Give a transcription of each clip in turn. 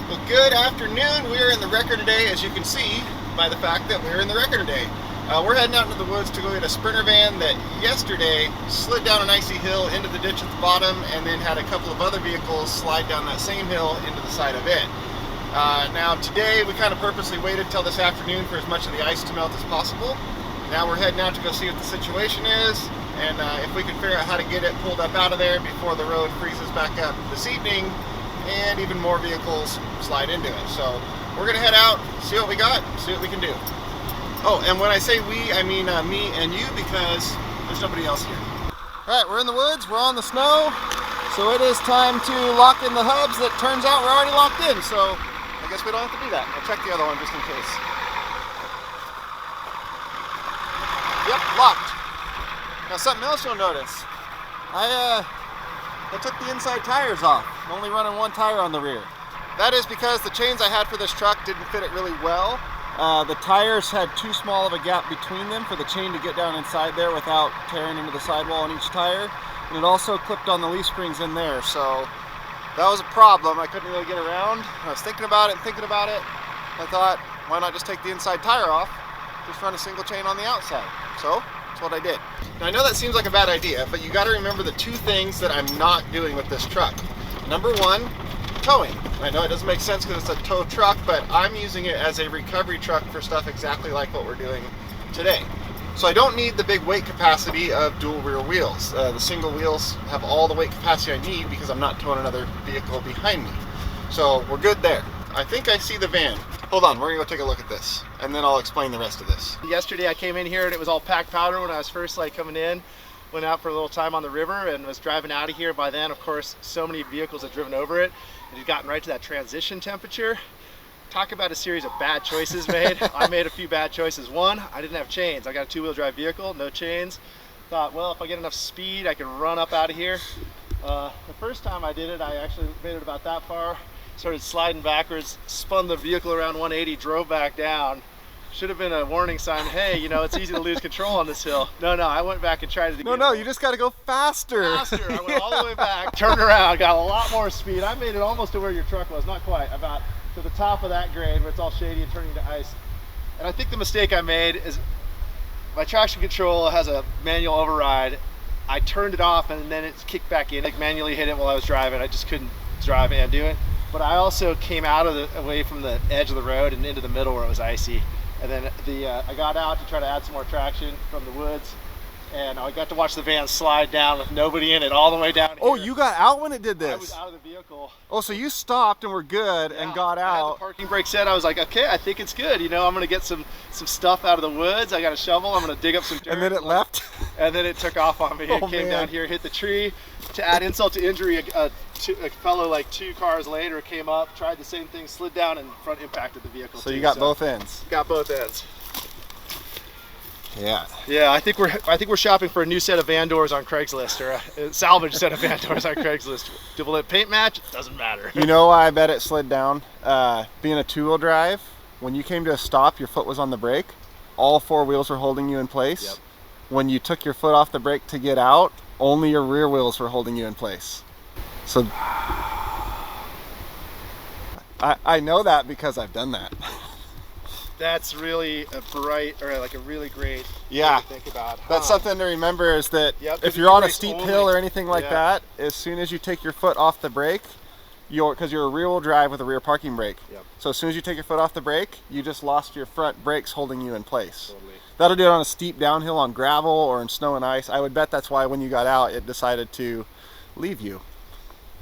Well, good afternoon. We're in the wrecker today, as you can see by the fact that we're in the wrecker today. We're heading out into the woods to go get a sprinter van that yesterday slid down an icy hill into the ditch at the bottom and then had a couple of other vehicles slide down that same hill into the side of it. Now today we kind of purposely waited till this afternoon for as much of the ice to melt as possible. Now we're heading out to go see what the situation is, and if we can figure out how to get it pulled up out of there before the road freezes back up this evening and even more vehicles slide into it. So we're gonna head out, see what we got, see what we can do. Oh, and when I say we, I mean me and you, because there's nobody else here. All right, we're in the woods, we're on the snow, so it is time to lock in the hubs. That turns out we're already locked in, so I guess we don't have to do that. I'll check the other one just in case. Yep, locked. Now something else you'll notice. I took the inside tires off. I'm only running one tire on the rear. That is because the chains I had for this truck didn't fit it really well. The tires had too small of a gap between them for the chain to get down inside there without tearing into the sidewall on each tire. And it also clipped on the leaf springs in there, so that was a problem. I couldn't really get around. I was thinking about it and thinking about it. I thought, why not just take the inside tire off, just run a single chain on the outside. So that's what I did. Now I know that seems like a bad idea, but you got to remember the two things that I'm not doing with this truck. Number one, towing. I know it doesn't make sense because it's a tow truck, but I'm using it as a recovery truck for stuff exactly like what we're doing today. So I don't need the big weight capacity of dual rear wheels. The single wheels have all the weight capacity I need because I'm not towing another vehicle behind me. So we're good there. I think I see the van. Hold on, we're gonna go take a look at this, and then I'll explain the rest of this. Yesterday I came in here and it was all packed powder when I was first coming in. Went out for a little time on the river and was driving out of here. By then, of course, so many vehicles had driven over it. It had gotten right to that transition temperature. Talk about a series of bad choices made. I made a few bad choices. One, I didn't have chains. I got a two-wheel drive vehicle, no chains. Thought, well, if I get enough speed, I can run up out of here. The first time I did it, I actually made it about that far. Started sliding backwards, spun the vehicle around 180, drove back down. Should have been a warning sign, hey, you know, it's easy to lose control on this hill. No, I went back and tried it again. No, you just got to go faster. I went all the way back, turned around, got a lot more speed. I made it almost to where your truck was, not quite, about to the top of that grade where it's all shady and turning to ice. And I think the mistake I made is my traction control has a manual override. I turned it off and then it kicked back in. Like manually hit it while I was driving. I just couldn't drive and do it. But I also came out of away from the edge of the road and into the middle where it was icy. And then I got out to try to add some more traction from the woods, and I got to watch the van slide down with nobody in it all the way down here. Oh, you got out when it did this? I was out of the vehicle. Oh, so you stopped and were good and got out. I had the parking brake set. I was like, okay, I think it's good. You know, I'm gonna get some stuff out of the woods. I got a shovel. I'm gonna dig up some dirt. And then it left? And then it took off on me. It came down here, hit the tree. To add insult to injury, a fellow like 2 cars later came up, tried the same thing, slid down, and front impacted the vehicle. So you got both ends. Got both ends. Yeah. Yeah, I think we're shopping for a new set of van doors on Craigslist, or a salvage set of van doors on Craigslist. Double it paint match, doesn't matter. You know why I bet it slid down? Being a two-wheel drive, when you came to a stop, your foot was on the brake. All 4 wheels were holding you in place. Yep. When you took your foot off the brake to get out, only your rear wheels were holding you in place. So I know that because I've done that. That's really a bright, or like a really great thing to think about. That's something to remember, is that Yep, if you're on a steep hill or anything like that, as soon as you take your foot off the brake, because you're a rear wheel drive with a rear parking brake. Yep. So as soon as you take your foot off the brake, you just lost your front brakes holding you in place. Totally. That'll do it on a steep downhill on gravel or in snow and ice. I would bet that's why when you got out, it decided to leave you.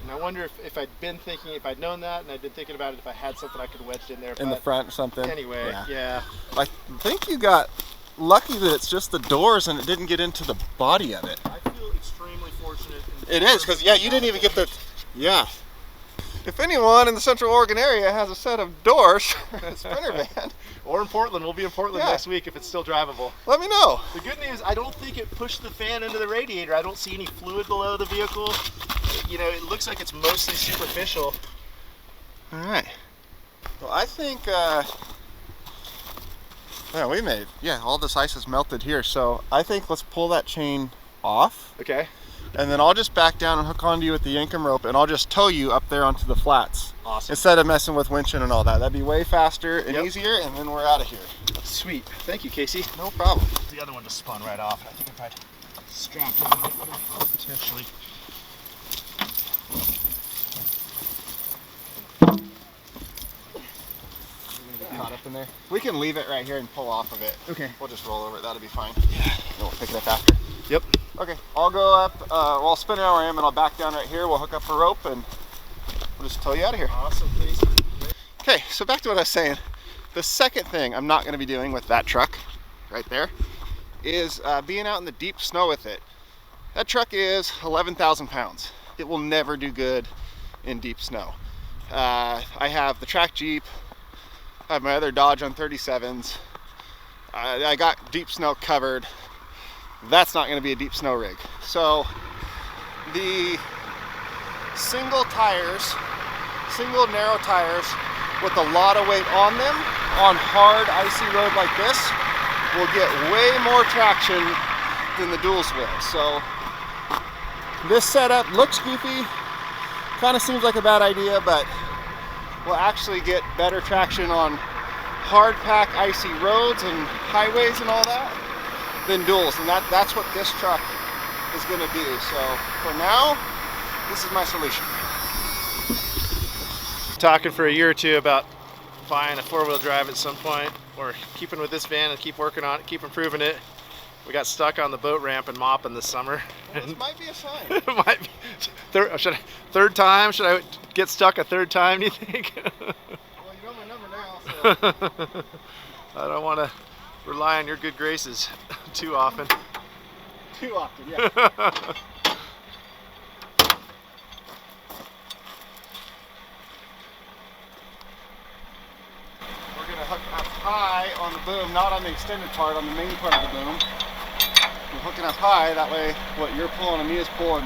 And I wonder if I'd been thinking, if I'd known that and I'd been thinking about it, if I had something I could wedge in there. In the front or something. Anyway, yeah. I think you got lucky that it's just the doors and it didn't get into the body of it. I feel extremely fortunate. It is, because you didn't even get the, If anyone in the Central Oregon area has a set of doors for a sprinter van, or in Portland, we'll be in Portland next week if it's still drivable. Let me know. The good news, I don't think it pushed the fan into the radiator. I don't see any fluid below the vehicle. You know, it looks like it's mostly superficial. All right. Well, I think, all this ice is melted here. So I think let's pull that chain off. Okay. And then I'll just back down and hook onto you with the yankum rope, and I'll just tow you up there onto the flats. Awesome. instead of messing with winching and all that. That'd be way faster and Yep. easier, and then we're out of here. Sweet. Thank you, Casey. No problem. The other one just spun right off. I think if I'd strapped it on, it would have potentially. Caught up in there. We can leave it right here and pull off of it. Okay. We'll just roll over it. That'll be fine. Yeah. And we'll pick it up after. Yep. Okay. I'll go up. I'll spin it where I am, and I'll back down right here. We'll hook up a rope, and we'll just tow you out of here. Awesome, Casey. Okay. So back to what I was saying. The second thing I'm not going to be doing with that truck, right there, is being out in the deep snow with it. That truck is 11,000 pounds. It will never do good in deep snow. I have the track Jeep. I have my other Dodge on 37s. I got deep snow covered. That's not going to be a deep snow rig. So the single narrow tires with a lot of weight on them on hard icy road like this will get way more traction than the duals will. So this setup looks goofy, kind of seems like a bad idea, but we'll actually get better traction on hard pack icy roads and highways and all that than duals, and that's what this truck is going to do. So for now, this is my solution. Talking for a year or two about buying a 4-wheel drive at some point, or keeping with this van and keep working on it, keep improving it. We got stuck on the boat ramp and mopping this summer. Well, this might be a sign. It might be. Third time? Should I get stuck a third time, do you think? Well, you know my number now, so. I don't want to rely on your good graces too often. Too often, yeah. We're going to hook up high on the boom, not on the extended part, on the main part of the boom. We're hooking up high, that way what you're pulling and me is pulling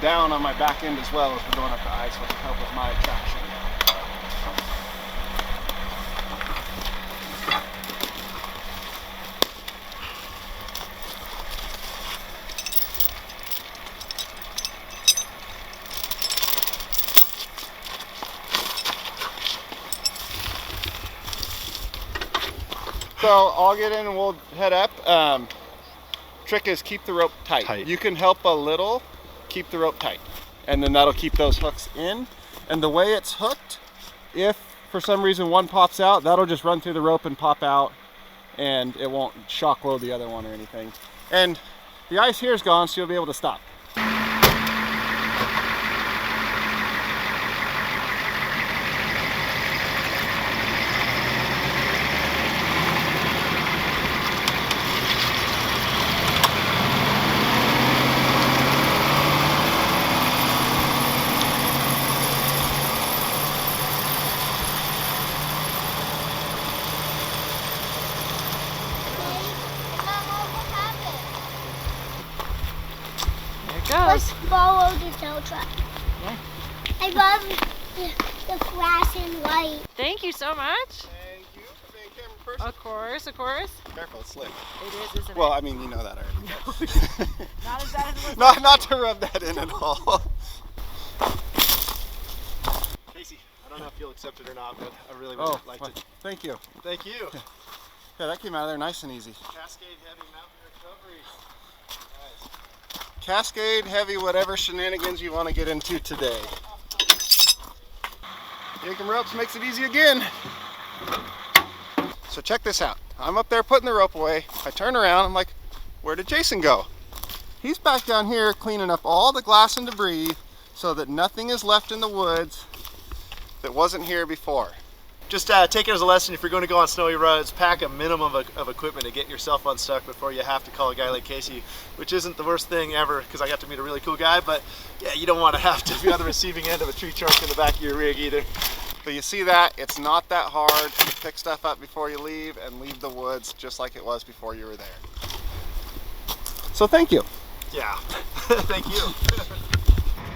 down on my back end as well as we're going up the ice, which will help with my traction. So I'll get in and we'll head up. Trick is keep the rope tight. You can help a little, keep the rope tight. And then that'll keep those hooks in. And the way it's hooked, if for some reason one pops out, that'll just run through the rope and pop out, and it won't shock load the other one or anything. And the ice here is gone, so you'll be able to stop. Let's follow the tow truck. Yeah. I love the grass and white. Thank you so much. Thank you for being camera person. Of course, of course. Careful, it's slick. It is, isn't Well, it? I mean, you know that already. Not as bad as it was. Not to rub that in at all. Casey, I don't know if you'll accept it or not, but I really Oh, would like well, to. thank you. Thank you. Yeah, that came out of there nice and easy. Cascade Heavy Mountain Recovery. Nice. Cascade, heavy, whatever shenanigans you want to get into today. Yanking ropes makes it easy again. So check this out. I'm up there putting the rope away. I turn around, I'm like, where did Jason go? He's back down here cleaning up all the glass and debris so that nothing is left in the woods that wasn't here before. Just take it as a lesson. If you're going to go on snowy roads, pack a minimum of equipment to get yourself unstuck before you have to call a guy like Casey, which isn't the worst thing ever because I got to meet a really cool guy, but yeah, you don't want to have to be on the receiving end of a tree trunk in the back of your rig either. But you see that? It's not that hard to pick stuff up before you leave and leave the woods just like it was before you were there. So thank you. Yeah, thank you.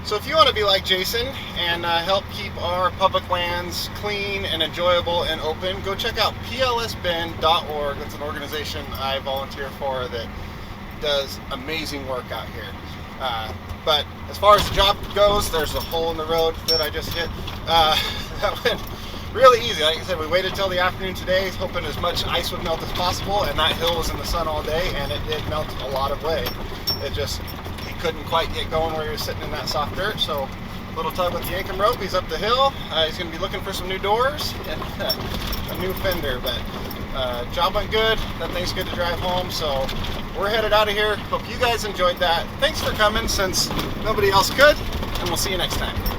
So if you want to be like Jason and help keep our public lands clean and enjoyable and open, go check out plsbend.org. That's an organization I volunteer for that does amazing work out here. But as far as the job goes, there's a hole in the road that I just hit. That went really easy. Like I said, we waited till the afternoon today, hoping as much ice would melt as possible, and that hill was in the sun all day, and it did melt a lot of way. He couldn't quite get going where he was sitting in that soft dirt, so little tug with the yankum rope, he's up the hill. He's going to be looking for some new doors and a new fender, but job went good. That thing's good to drive home, so we're headed out of here. Hope you guys enjoyed that. Thanks for coming since nobody else could, and we'll see you next time.